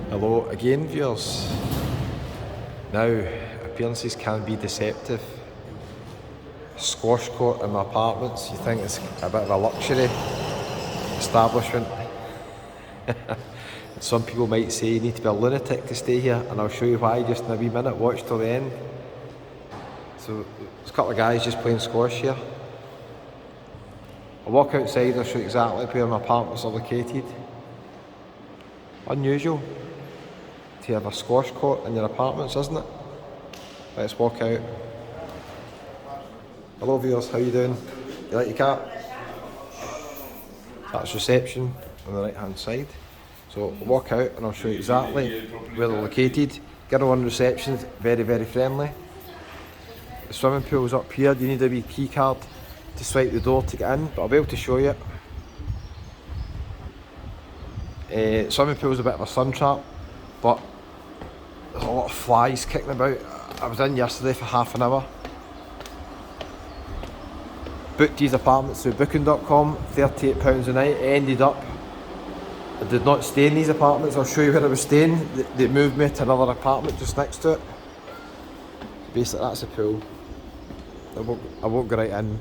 Hello again, viewers. Now, appearances can be deceptive. Squash court in my apartments, you think it's a bit of a luxury establishment. Some people might say you need to be a lunatic to stay here, and I'll show you why just in a wee minute. Watch till the end. So, there's a couple of guys just playing squash here. I'll walk outside and I'll show you exactly where my apartments are located. Unusual to have a squash court in your apartments, isn't it? Let's walk out. Hello viewers, how you doing? You like your cat? That's reception on the right hand side. So we'll walk out and I'll show you exactly where they're located. Girl on reception is very, very friendly. The swimming pool is up here. You need a wee key card to swipe the door to get in, but I'll be able to show you it. Swimming pool is a bit of a sun trap, but there's a lot of flies kicking about. I was in yesterday for half an hour. Booked these apartments through booking.com, £38 a night. Ended up, I did not stay in these apartments. I'll show you where I was staying. They moved me to another apartment just next to it. Basically that's the pool. I won't go right in.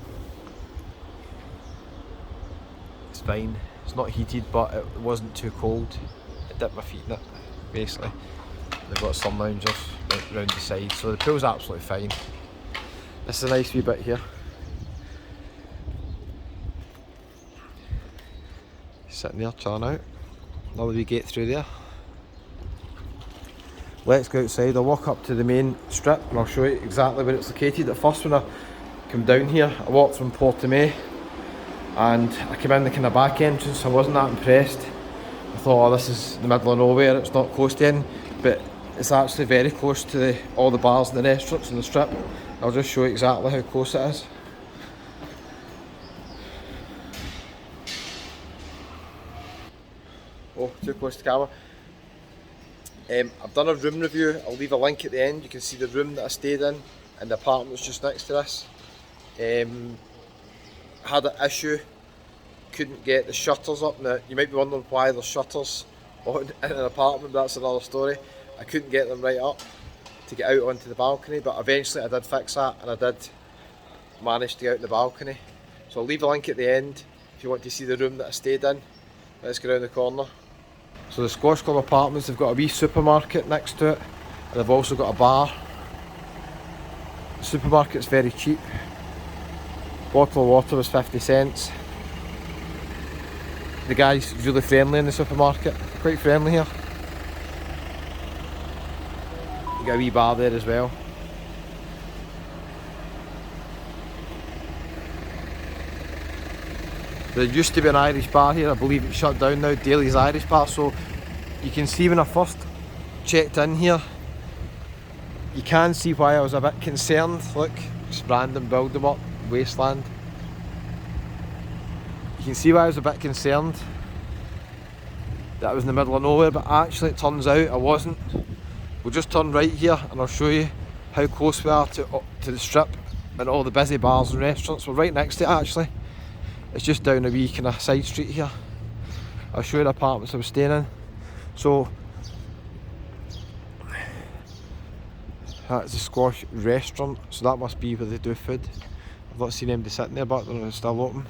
It's fine. It's not heated, but it wasn't too cold. I dipped my feet in it, basically. They've got sun loungers round the side, so the pool's absolutely fine. This is a nice wee bit here. Sitting there, chilling out. Another wee gate through there. Let's go outside. I'll walk up to the main strip and I'll show you exactly where it's located. At first, when I come down here, I walked from Portugal and I came in the kind of back entrance. I wasn't that impressed. I thought, oh, this is the middle of nowhere, it's not close to any, but it's actually very close to all the bars and the restaurants in the strip. I'll just show you exactly how close it is. Oh, too close to camera. I've done a room review. I'll leave a link at the end. You can see the room that I stayed in and the apartment was just next to this. Had an issue, couldn't get the shutters up. Now, you might be wondering why there's shutters in an apartment, but that's another story. I couldn't get them right up to get out onto the balcony, but eventually I did fix that and I did manage to get out on the balcony. So I'll leave a link at the end if you want to see the room that I stayed in. Let's go around the corner. So the Squash Club apartments, they've got a wee supermarket next to it, and they've also got a bar. The supermarket's very cheap. Bottle of water was 50 cents. The guy's really friendly in the supermarket, quite friendly here. You got a wee bar there as well. There used to be an Irish bar here, I believe it's shut down now, Daly's Irish Bar, so you can see when I first checked in here, you can see why I was a bit concerned. Look, just random building up, wasteland. You can see why I was a bit concerned that I was in the middle of nowhere, but actually it turns out I wasn't. We'll just turn right here and I'll show you how close we are to the strip and all the busy bars and restaurants. We're right next to it actually. It's just down a wee kind of side street here. I'll show you the apartments I was staying in. So that's the Squash restaurant, so that must be where they do food. I've not seen anybody sitting there, but they're still open.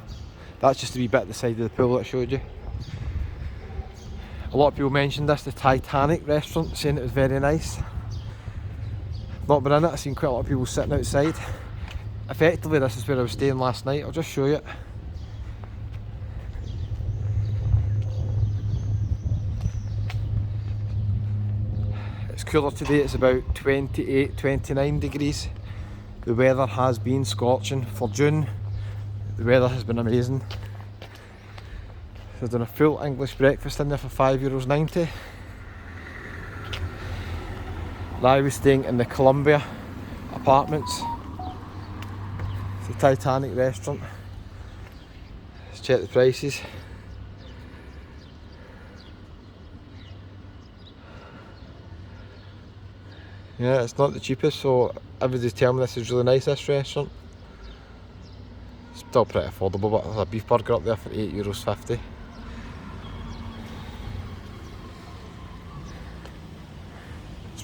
That's just a wee bit at the side of the pool that I showed you. A lot of people mentioned this, the Titanic restaurant, saying it was very nice. Not been in it, I've seen quite a lot of people sitting outside. Effectively this is where I was staying last night. I'll just show you it. It's cooler today, it's about 28, 29 degrees. The weather has been scorching for June. The weather has been amazing. So I've done a full English breakfast in there for €5.90. Now I was staying in the Columbia apartments. It's the Titanic restaurant. Let's check the prices. Yeah, it's not the cheapest, so everybody's telling me this is really nice, this restaurant. It's still pretty affordable, but there's a beef burger up there for €8.50.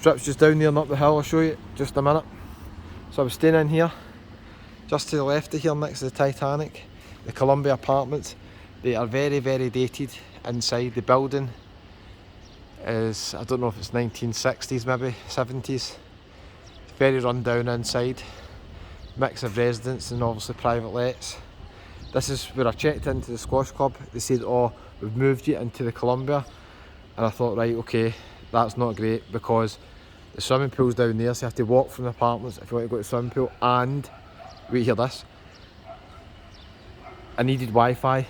strip's just down there and up the hill. I'll show you just a minute. So I was staying in here, just to the left of here next to the Titanic, the Columbia apartments. They are very, very dated inside. The building is, I don't know if it's 1960s, maybe 70s. Very run down inside. Mix of residents and obviously private lets. This is where I checked into the squash club. They said, oh, we've moved you into the Columbia. And I thought, right, okay, that's not great because the swimming pool's down there, so you have to walk from the apartments if you want to go to the swimming pool. And, wait, hear this. I needed Wi-Fi,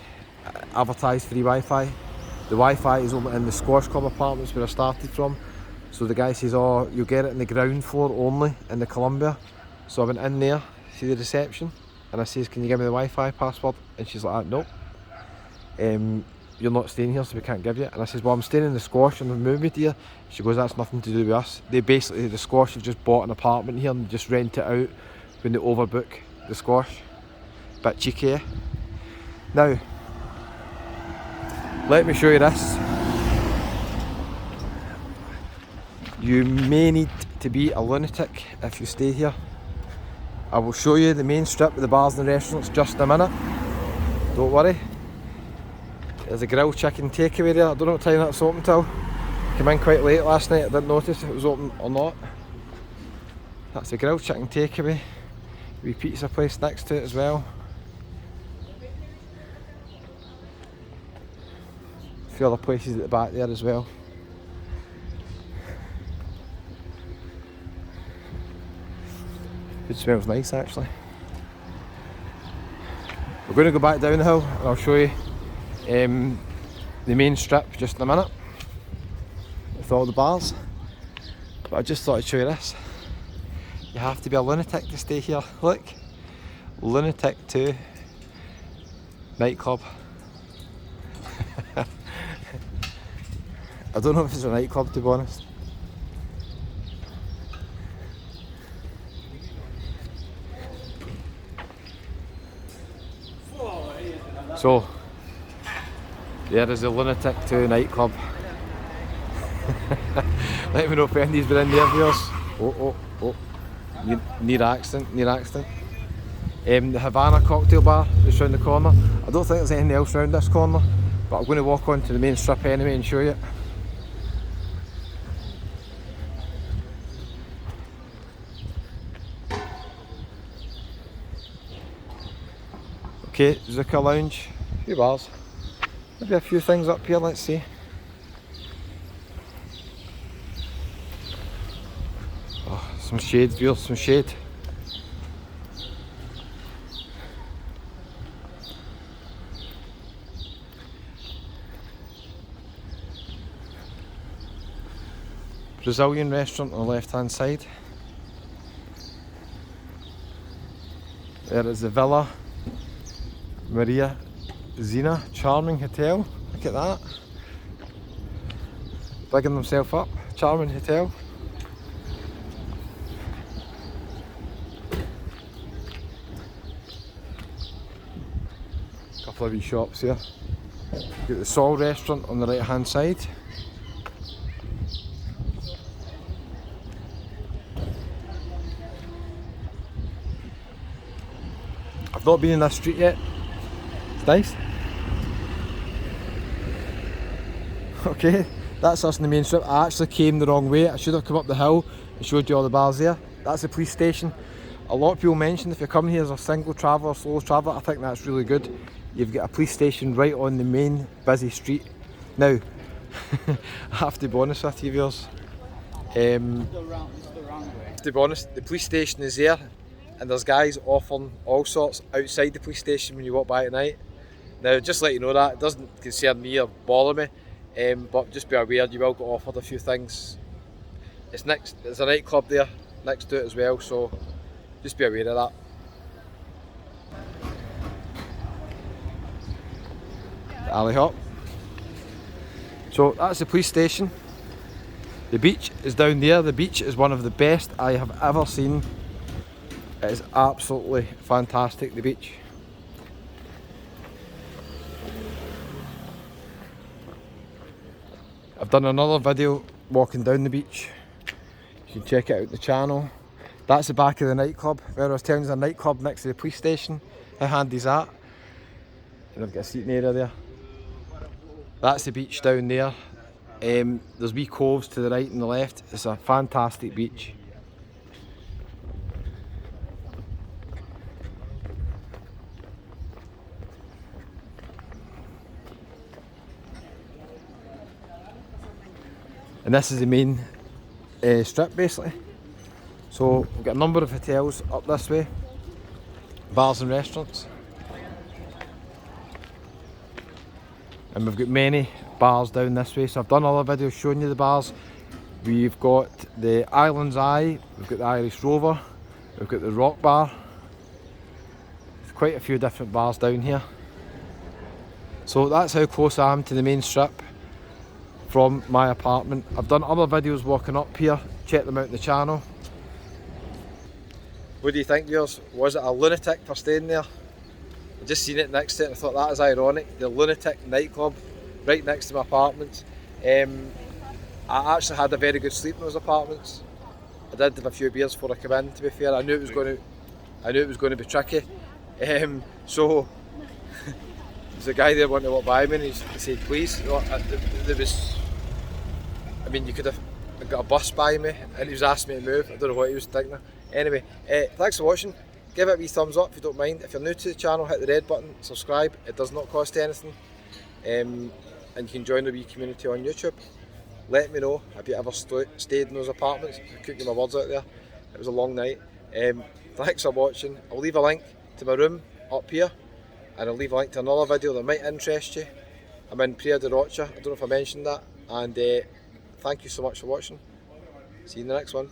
advertised free Wi-Fi. The Wi-Fi is only in the squash club apartments where I started from. So the guy says, oh, you'll get it in the ground floor only in the Columbia. So I went in there, see the reception, and I says, can you give me the Wi-Fi password? And she's like, nope. You're not staying here, so we can't give you. And I says, well, I'm staying in the squash and they've moved me to here. She goes, that's nothing to do with us. They basically, the squash have just bought an apartment here and just rent it out when they overbook the squash. Bit cheeky, eh? Now, let me show you this. You may need to be a lunatic if you stay here. I will show you the main strip with the bars and the restaurants just in a minute. Don't worry. There's a grilled chicken takeaway there. I don't know what time that's open till. Came in quite late last night. I didn't notice if it was open or not. That's a grilled chicken takeaway. Wee pizza place next to it as well. A few other places at the back there as well. It smells nice actually. We're going to go back down the hill and I'll show you the main strip just in a minute with all the bars. But I just thought I'd show you this. You have to be a lunatic to stay here. Look, Lunatic 2 nightclub. I don't know if it's a nightclub to be honest. So, there is the Lunatic 2 nightclub. Let me know if anybody's been in there of yours. Oh. Near accident. The Havana cocktail bar just round the corner. I don't think there's anything else round this corner, but I'm going to walk on to the main strip anyway and show you. Okay, Zucca Lounge, a few bars, maybe a few things up here, let's see. Oh, some shade, viewers, some shade. Brazilian restaurant on the left hand side. There is the Villa Maria Zina, charming hotel. Look at that. Bigging themselves up. Charming hotel. Couple of wee shops here. Got the Sol restaurant on the right hand side. I've not been in this street yet. It's nice. Okay, that's us in the main strip. I actually came the wrong way. I should have come up the hill and showed you all the bars there. That's the police station. A lot of people mention if you're coming here as a single traveller or solo traveller, I think that's really good. You've got a police station right on the main busy street. Now, I have to be honest with you viewers. To be honest, the police station is there and there's guys offering all sorts outside the police station when you walk by at night. Now, just let you know that, it doesn't concern me or bother me, but just be aware you will get offered a few things. There's a nightclub there next to it as well, so just be aware of that. The alley hop. So that's the police station. The beach is down there. The beach is one of the best I have ever seen. It is absolutely fantastic, the beach. I've done another video walking down the beach. can check it out the channel. That's the back of the nightclub, where I was telling you there's a nightclub next to the police station. How handy's that? And I've got a seating area there. That's the beach down there. There's wee coves to the right and the left. It's a fantastic beach. And this is the main strip basically. So we've got a number of hotels up this way, bars and restaurants. And we've got many bars down this way. So I've done other videos showing you the bars. We've got the Island's Eye, we've got the Irish Rover, we've got the Rock Bar. There's quite a few different bars down here. So that's how close I am to the main strip from my apartment. I've done other videos walking up here, check them out in the channel. What do you think, viewers? Was it a lunatic for staying there? I just seen it next to it and I thought that is ironic. The Lunatic nightclub right next to my apartments. I actually had a very good sleep in those apartments. I did have a few beers before I came in, to be fair. I knew it was going to be tricky. So there's a guy there wanting to walk by me and he said, please. There was, I mean, you could have got a bus by me and he was asking me to move. I don't know what he was thinking. Anyway, thanks for watching. Give it a wee thumbs up if you don't mind. If you're new to the channel, hit the red button, subscribe. It does not cost anything. And you can join the wee community on YouTube. Let me know if you ever stayed in those apartments. I couldn't get my words out there. It was a long night. Thanks for watching. I'll leave a link to my room up here. And I'll leave a link to another video that might interest you. I'm in Praia de Rocha. I don't know if I mentioned that. And thank you so much for watching. See you in the next one.